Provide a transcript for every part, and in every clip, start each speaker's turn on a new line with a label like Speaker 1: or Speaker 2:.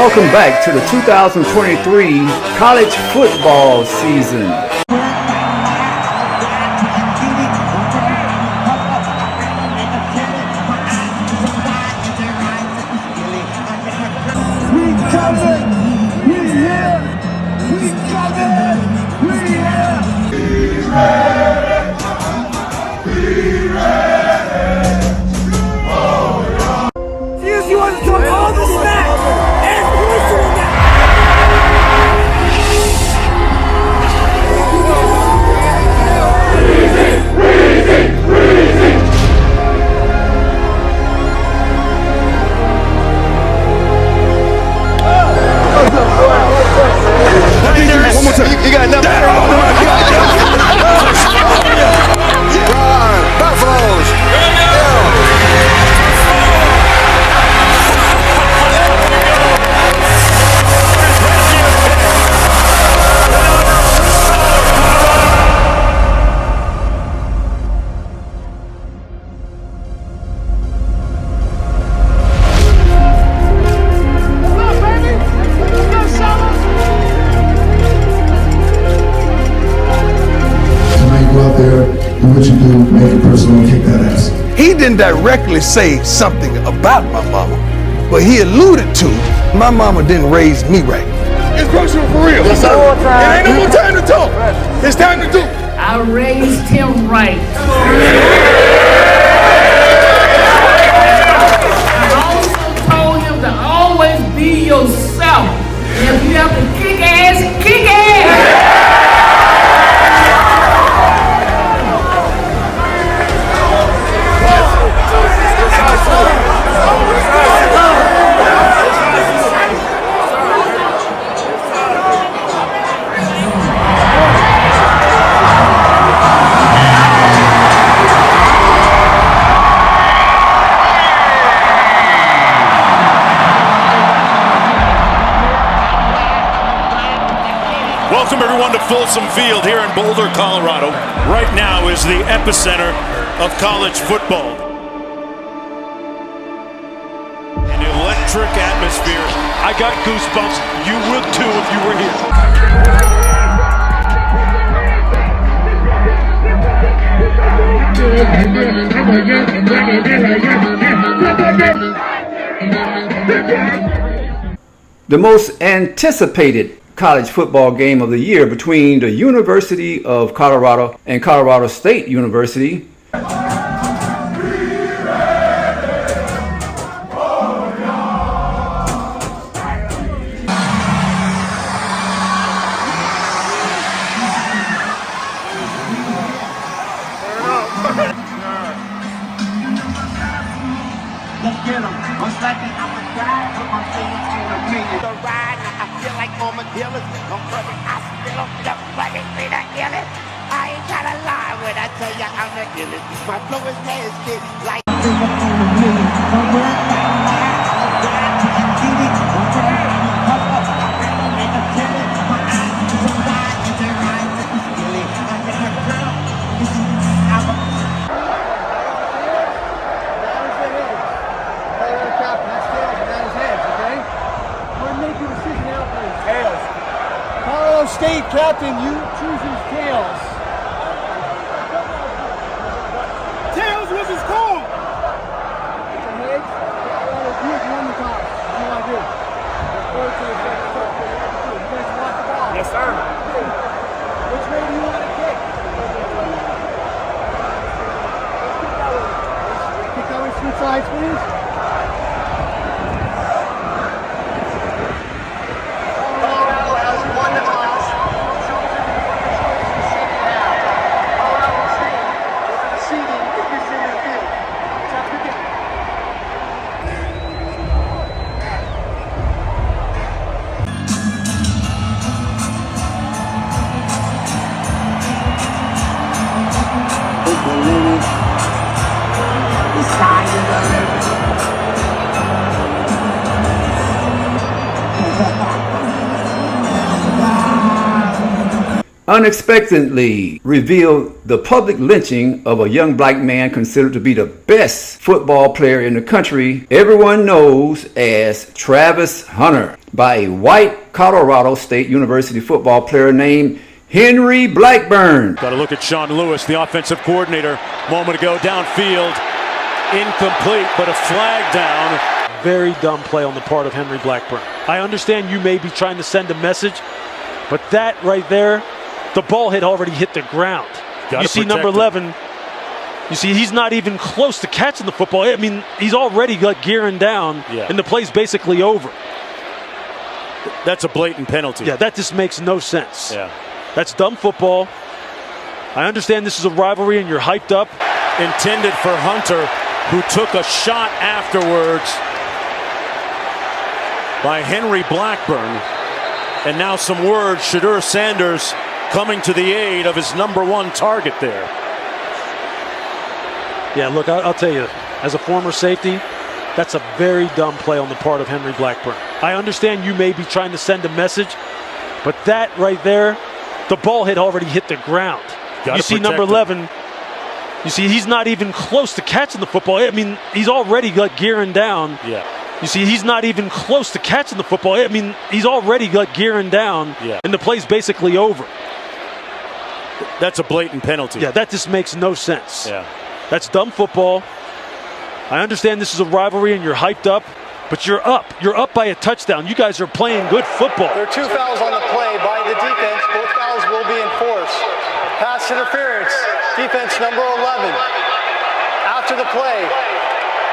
Speaker 1: Welcome back to the 2023 college football season.
Speaker 2: You got nothing. Buffaloes.
Speaker 3: What you do, make it personal, kick that ass.
Speaker 4: He didn't directly say something about my mama, but he alluded to my mama didn't raise me right.
Speaker 5: It's personal for real. Yes, sir. It ain't no more time to talk. It's time to do.
Speaker 6: I raised him right. I also told him to always be yourself. And if you have to kick ass, kick ass.
Speaker 7: Welcome everyone to Folsom Field here in Boulder, Colorado. Right now is the epicenter of college football. An electric atmosphere. I got goosebumps. You would too if you were
Speaker 1: here. The most anticipated college football game of the year between the University of Colorado and Colorado State University.
Speaker 8: Let's get 'em. Most likely I'm a guy, put my feet on the million. The ride, I feel like armadillos. I'm running, I still up like it's me the illest. I ain't gotta lie when I tell you I'm the illest. My flow is nasty, like
Speaker 5: State captain, you chooses tails. Tails was his call. It's a head. You won the toss. No idea. You guys want the ball? Yes, sir. Which way do you want to kick? Kick that way, switch sides, please.
Speaker 8: the sign of the
Speaker 1: unexpectedly revealed the public lynching of a young black man considered to be the best football player in the country everyone knows as Travis Hunter by a white Colorado State University football player named Henry Blackburn.
Speaker 7: Got to look at Sean Lewis, the offensive coordinator. Moment ago, downfield, incomplete, but a flag down.
Speaker 2: Very dumb play on the part of Henry Blackburn. I understand you may be trying to send a message, but that right there, the ball had already hit the ground. You see number 11, you see he's not even close to catching the football. I mean, he's already like gearing down, and the play's basically over.
Speaker 7: That's a blatant penalty.
Speaker 2: Yeah, that just makes no sense.
Speaker 7: Yeah.
Speaker 2: That's dumb football. I understand this is a rivalry and you're hyped up.
Speaker 7: Intended for Hunter, who took a shot afterwards by Henry Blackburn. And now some words, Shadur Sanders coming to the aid of his #1 target there.
Speaker 2: Yeah, look, I'll tell you, as a former safety, that's a very dumb play on the part of Henry Blackburn. I understand you may be trying to send a message, but that right there, the ball had already hit the ground. You see number 11, you see he's not even close to catching the football. I mean, he's already like gearing down.
Speaker 7: Yeah.
Speaker 2: You see he's not even close to catching the football. I mean, he's already like gearing down, and the play's basically over.
Speaker 7: That's a blatant penalty.
Speaker 2: Yeah, that just makes no sense.
Speaker 7: Yeah.
Speaker 2: That's dumb football. I understand this is a rivalry and you're hyped up, but you're up. You're up by a touchdown. You guys are playing good football.
Speaker 5: There are 2 fouls on the play by the defense. Both fouls will be enforced. Pass interference, defense number 11. After the play,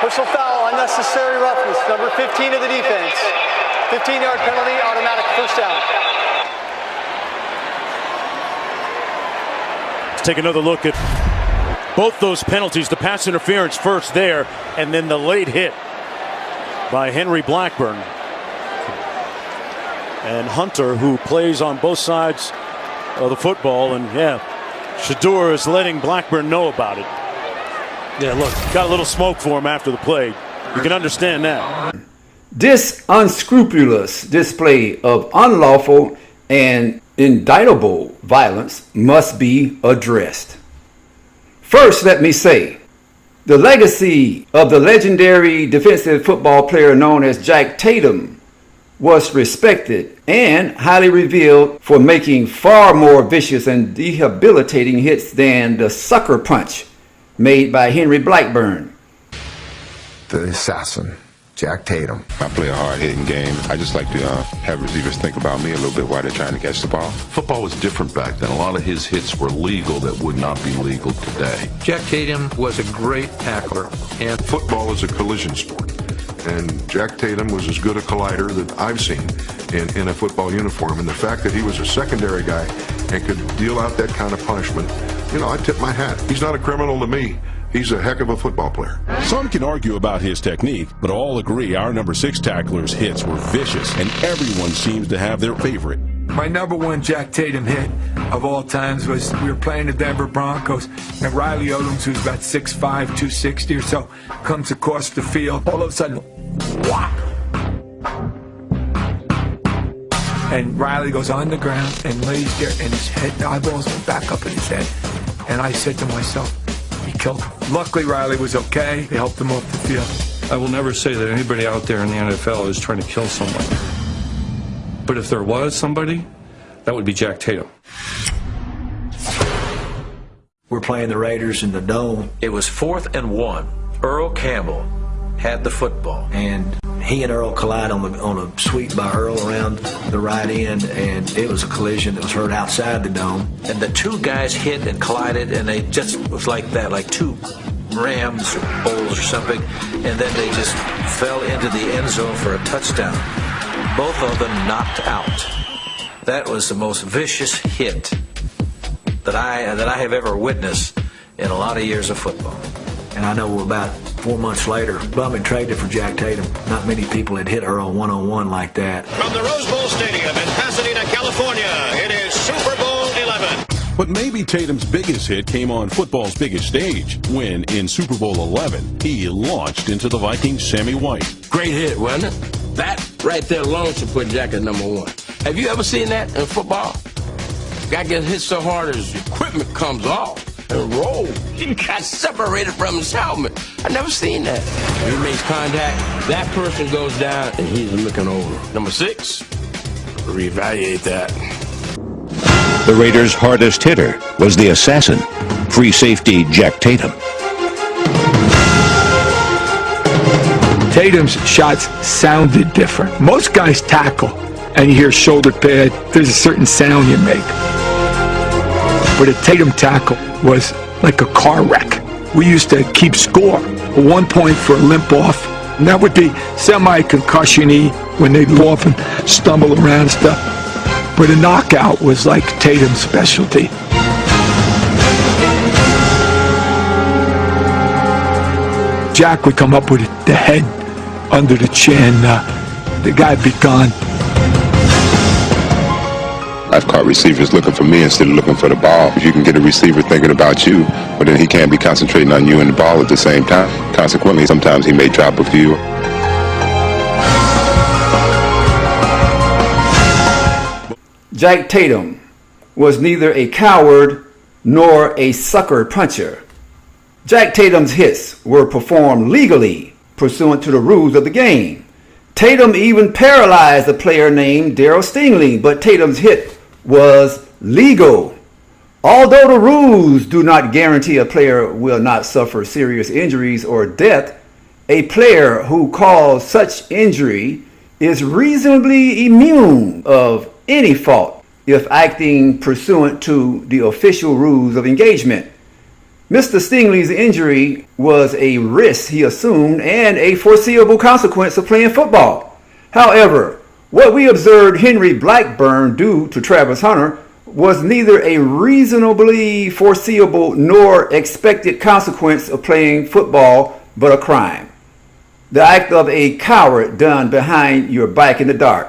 Speaker 5: personal foul, unnecessary roughness, number 15 of the defense. 15-yard penalty, automatic first down.
Speaker 7: Let's take another look at both those penalties. The pass interference first there, and then the late hit by Henry Blackburn. And Hunter, who plays on both sides of the football, and Shadur is letting Blackburn know about it. Yeah, look, got a little smoke for him after the play. You can understand that.
Speaker 1: This unscrupulous display of unlawful and indictable violence must be addressed. First, let me say, the legacy of the legendary defensive football player known as Jack Tatum was respected and highly revered for making far more vicious and debilitating hits than the sucker punch made by Henry Blackburn.
Speaker 9: The assassin, Jack Tatum.
Speaker 10: I play a hard-hitting game. I just like to have receivers think about me a little bit while they're trying to catch the ball.
Speaker 11: Football was different back then. A lot of his hits were legal that would not be legal today.
Speaker 12: Jack Tatum was a great tackler. And
Speaker 11: football is a collision sport. And Jack Tatum was as good a collider that I've seen in a football uniform. And the fact that he was a secondary guy and could deal out that kind of punishment, you know, I tip my hat. He's not a criminal to me. He's a heck of a football player.
Speaker 13: Some can argue about his technique, but all agree our number 6 tackler's hits were vicious, and everyone seems to have their favorite.
Speaker 14: My #1 Jack Tatum hit of all times was we were playing the Denver Broncos, and Riley Odoms, who's about 6'5", 260 or so, comes across the field. All of a sudden, whop! And Riley goes on the ground and lays there, and his head, the eyeballs went back up in his head. And I said to myself, he killed him. Luckily, Riley was okay. They helped him off the field.
Speaker 15: I will never say that anybody out there in the NFL is trying to kill someone. But if there was somebody, that would be Jack Tatum.
Speaker 16: We're playing the Raiders in the Dome. It was 4th and 1. Earl Campbell had the football, and he and Earl collide on a sweep by Earl around the right end, and it was a collision that was heard outside the Dome. And the two guys hit and collided, and they just was like that, like two rams or bulls or something, and then they just fell into the end zone for a touchdown. Both of them knocked out. That was the most vicious hit that I have ever witnessed in a lot of years of football. And I know about 4 months later, Bum had traded for Jack Tatum. Not many people had hit Earl one-on-one like that.
Speaker 17: From the Rose Bowl Stadium in Pasadena, California, it is Super Bowl 11.
Speaker 13: But maybe Tatum's biggest hit came on football's biggest stage when, in Super Bowl 11, he launched into the Vikings' Sammy White.
Speaker 18: Great hit, wasn't it? That right there alone should put Jack at #1. Have you ever seen that in football? Guy gets hit so hard his equipment comes off and rolls. He got separated from his helmet. I never seen that. He makes contact, that person goes down, and he's looking over. Number 6, reevaluate that.
Speaker 19: The Raiders' hardest hitter was the assassin, free safety Jack Tatum.
Speaker 14: Tatum's shots sounded different. Most guys tackle, and you hear shoulder pad, there's a certain sound you make. But a Tatum tackle was like a car wreck. We used to keep score, 1 point for a limp off, and that would be semi-concussion-y when they'd go off and stumble around and stuff. But a knockout was like Tatum's specialty. Jack would come up with the head under the chin. The guy'd be gone.
Speaker 10: I've caught receivers looking for me instead of looking for the ball. If you can get a receiver thinking about you, but then he can't be concentrating on you and the ball at the same time. Consequently, sometimes he may drop a few.
Speaker 1: Jack Tatum was neither a coward nor a sucker puncher. Jack Tatum's hits were performed legally pursuant to the rules of the game. Tatum even paralyzed a player named Darryl Stingley, but Tatum's hit was legal. Although the rules do not guarantee a player will not suffer serious injuries or death, a player who caused such injury is reasonably immune of any fault if acting pursuant to the official rules of engagement. Mr. Stingley's injury was a risk he assumed and a foreseeable consequence of playing football. However, what we observed Henry Blackburn do to Travis Hunter was neither a reasonably foreseeable nor expected consequence of playing football, but a crime. The act of a coward done behind your back in the dark.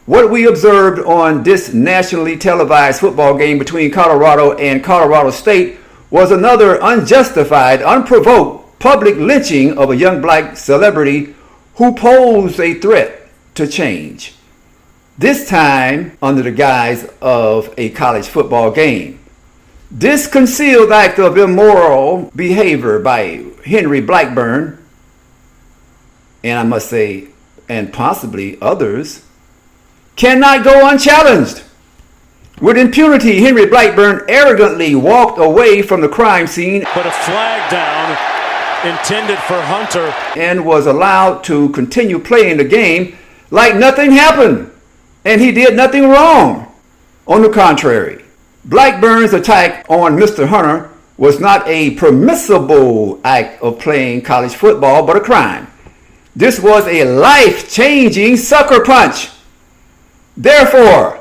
Speaker 1: What we observed on this nationally televised football game between Colorado and Colorado State was another unjustified, unprovoked public lynching of a young black celebrity who posed a threat to change. This time under the guise of a college football game. This concealed act of immoral behavior by Henry Blackburn, and I must say, and possibly others, cannot go unchallenged. With impunity, Henry Blackburn arrogantly walked away from the crime scene,
Speaker 7: but a flag down intended for Hunter,
Speaker 1: and was allowed to continue playing the game like nothing happened and he did nothing wrong. On the contrary, Blackburn's attack on Mr. Hunter was not a permissible act of playing college football, but a crime. This was a life-changing sucker punch. Therefore,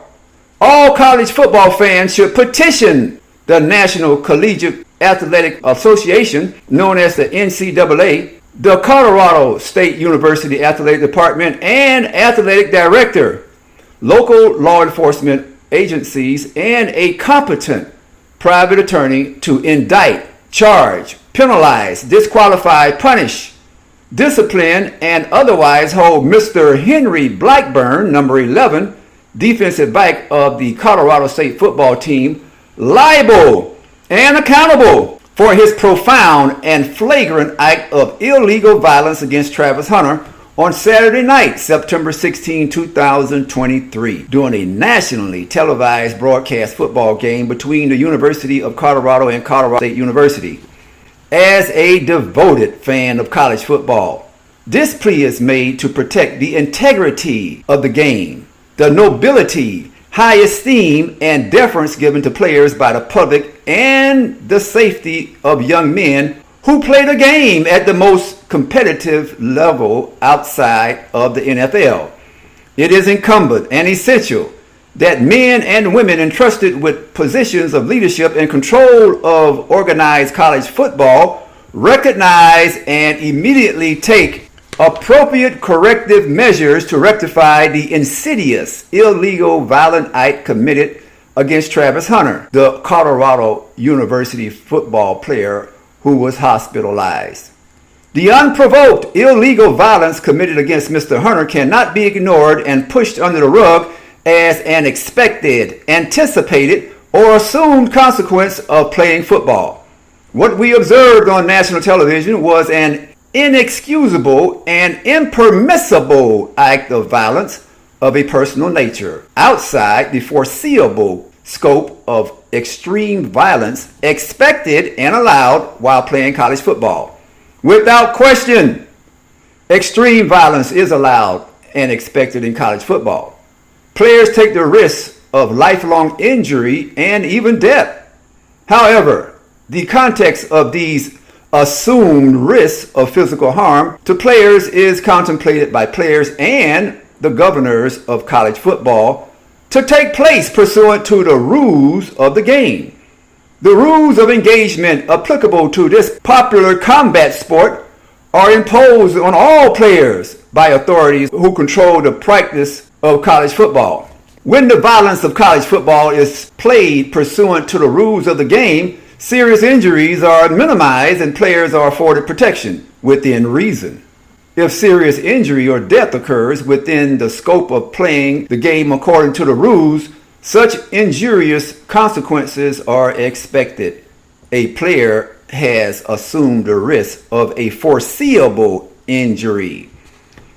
Speaker 1: all college football fans should petition the National Collegiate Athletic Association, known as the NCAA, the Colorado State University Athletic Department and Athletic Director, local law enforcement agencies, and a competent private attorney to indict, charge, penalize, disqualify, punish, discipline, and otherwise hold Mr. Henry Blackburn, number 11, defensive back of the Colorado State football team, liable and accountable for his profound and flagrant act of illegal violence against Travis Hunter on Saturday night, September 16, 2023, during a nationally televised broadcast football game between the University of Colorado and Colorado State University. As a devoted fan of college football, this plea is made to protect the integrity of the game, the nobility, high esteem, and deference given to players by the public, and the safety of young men who play the game at the most competitive level outside of the NFL. It is incumbent and essential that men and women entrusted with positions of leadership and control of organized college football recognize and immediately take appropriate corrective measures to rectify the insidious, illegal, violent act committed against Travis Hunter, the Colorado University football player who was hospitalized. The unprovoked, illegal violence committed against Mr. Hunter cannot be ignored and pushed under the rug as an expected, anticipated, or assumed consequence of playing football. What we observed on national television was an inexcusable and impermissible act of violence of a personal nature outside the foreseeable scope of extreme violence expected and allowed while playing college football. Without question, extreme violence is allowed and expected in college football. Players take the risk of lifelong injury and even death. However, the context of these assumed risks of physical harm to players is contemplated by players and the governors of college football to take place pursuant to the rules of the game. The rules of engagement applicable to this popular combat sport are imposed on all players by authorities who control the practice of college football. When the violence of college football is played pursuant to the rules of the game, serious injuries are minimized and players are afforded protection within reason. If serious injury or death occurs within the scope of playing the game according to the rules, such injurious consequences are expected. A player has assumed the risk of a foreseeable injury.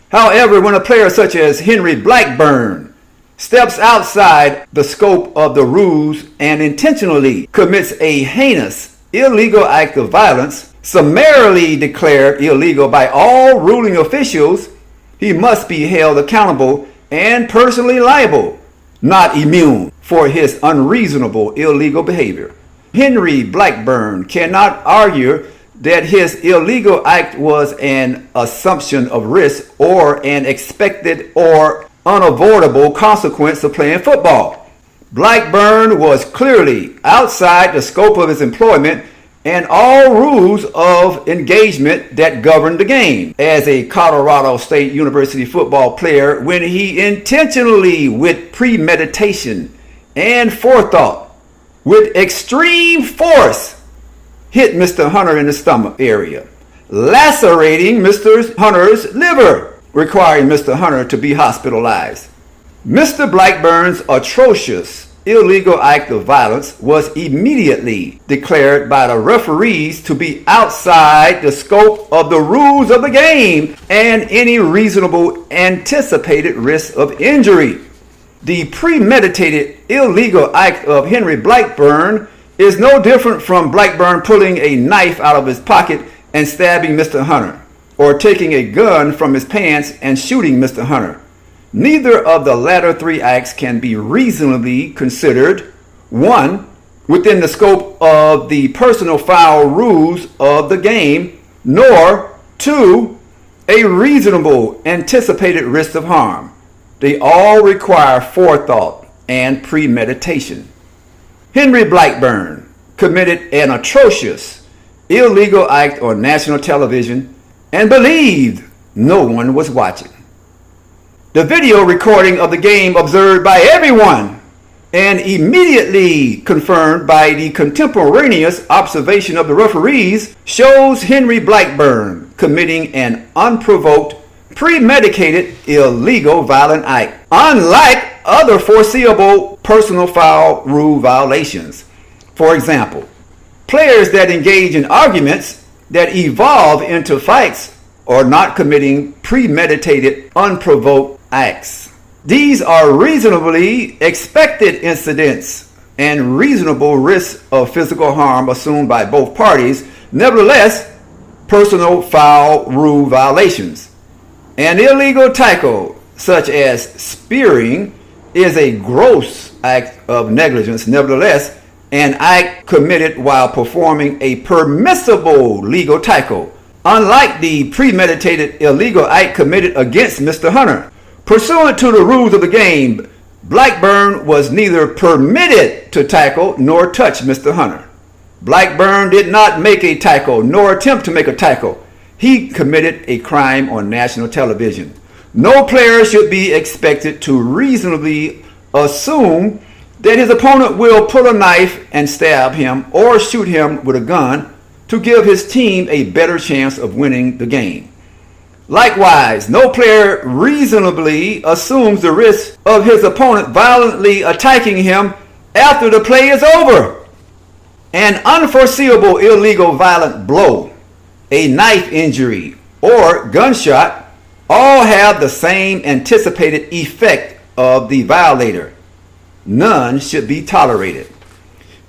Speaker 1: However, when a player such as Henry Blackburn steps outside the scope of the rules and intentionally commits a heinous, illegal act of violence, summarily declared illegal by all ruling officials, he must be held accountable and personally liable, not immune, for his unreasonable illegal behavior. Henry Blackburn cannot argue that his illegal act was an assumption of risk or an expected or unavoidable consequence of playing football. Blackburn was clearly outside the scope of his employment and all rules of engagement that governed the game as a Colorado State University football player when he intentionally, with premeditation and forethought, with extreme force, hit Mr. Hunter in the stomach area, lacerating Mr. Hunter's liver, requiring Mr. Hunter to be hospitalized. Mr. Blackburn's atrocious illegal act of violence was immediately declared by the referees to be outside the scope of the rules of the game and any reasonable anticipated risk of injury. The premeditated illegal act of Henry Blackburn is no different from Blackburn pulling a knife out of his pocket and stabbing Mr. Hunter, or taking a gun from his pants and shooting Mr. Hunter. Neither of the latter three acts can be reasonably considered, 1, within the scope of the personal foul rules of the game, nor 2, a reasonable anticipated risk of harm. They all require forethought and premeditation. Henry Blackburn committed an atrocious illegal act on national television and believed no one was watching. The video recording of the game observed by everyone and immediately confirmed by the contemporaneous observation of the referees shows Henry Blackburn committing an unprovoked, premeditated, illegal violent act, unlike other foreseeable personal foul rule violations. For example, players that engage in arguments that evolve into fights are not committing premeditated, unprovoked acts. These are reasonably expected incidents and reasonable risks of physical harm assumed by both parties, nevertheless, personal foul rule violations. An illegal tackle, such as spearing, is a gross act of negligence, nevertheless, an act committed while performing a permissible legal tackle, unlike the premeditated illegal act committed against Mr. Hunter. Pursuant to the rules of the game, Blackburn was neither permitted to tackle nor touch Mr. Hunter. Blackburn did not make a tackle nor attempt to make a tackle. He committed a crime on national television. No player should be expected to reasonably assume that his opponent will pull a knife and stab him or shoot him with a gun to give his team a better chance of winning the game. Likewise, no player reasonably assumes the risk of his opponent violently attacking him after the play is over. An unforeseeable illegal violent blow, a knife injury, or gunshot all have the same anticipated effect of the violator. None should be tolerated.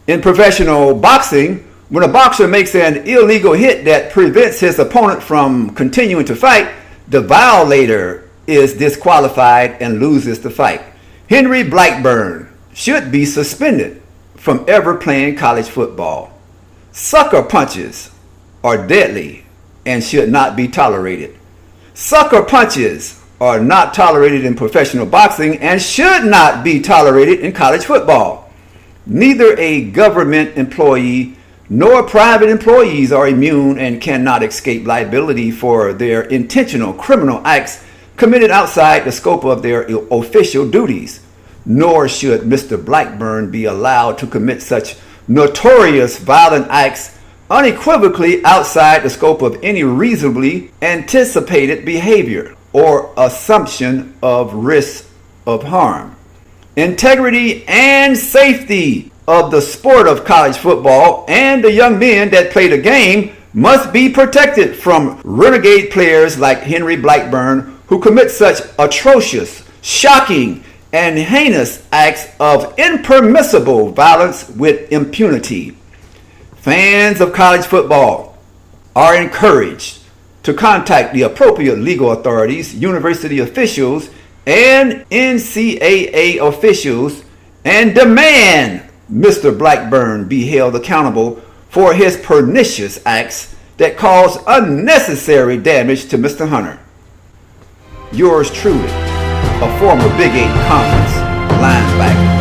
Speaker 1: In professional boxing, when a boxer makes an illegal hit that prevents his opponent from continuing to fight, the violator is disqualified and loses the fight. Henry Blackburn should be suspended from ever playing college football. Sucker punches are deadly and should not be tolerated. Sucker punches are not tolerated in professional boxing and should not be tolerated in college football. Neither a government employee nor private employees are immune and cannot escape liability for their intentional criminal acts committed outside the scope of their official duties. Nor should Mr. Blackburn be allowed to commit such notorious violent acts unequivocally outside the scope of any reasonably anticipated behavior or assumption of risk of harm. Integrity and safety of the sport of college football and the young men that play the game must be protected from renegade players like Henry Blackburn, who commit such atrocious, shocking, and heinous acts of impermissible violence with impunity. Fans of college football are encouraged to contact the appropriate legal authorities, university officials, and NCAA officials and demand Mr. Blackburn be held accountable for his pernicious acts that caused unnecessary damage to Mr. Hunter. Yours truly, a former Big 8 Conference linebacker.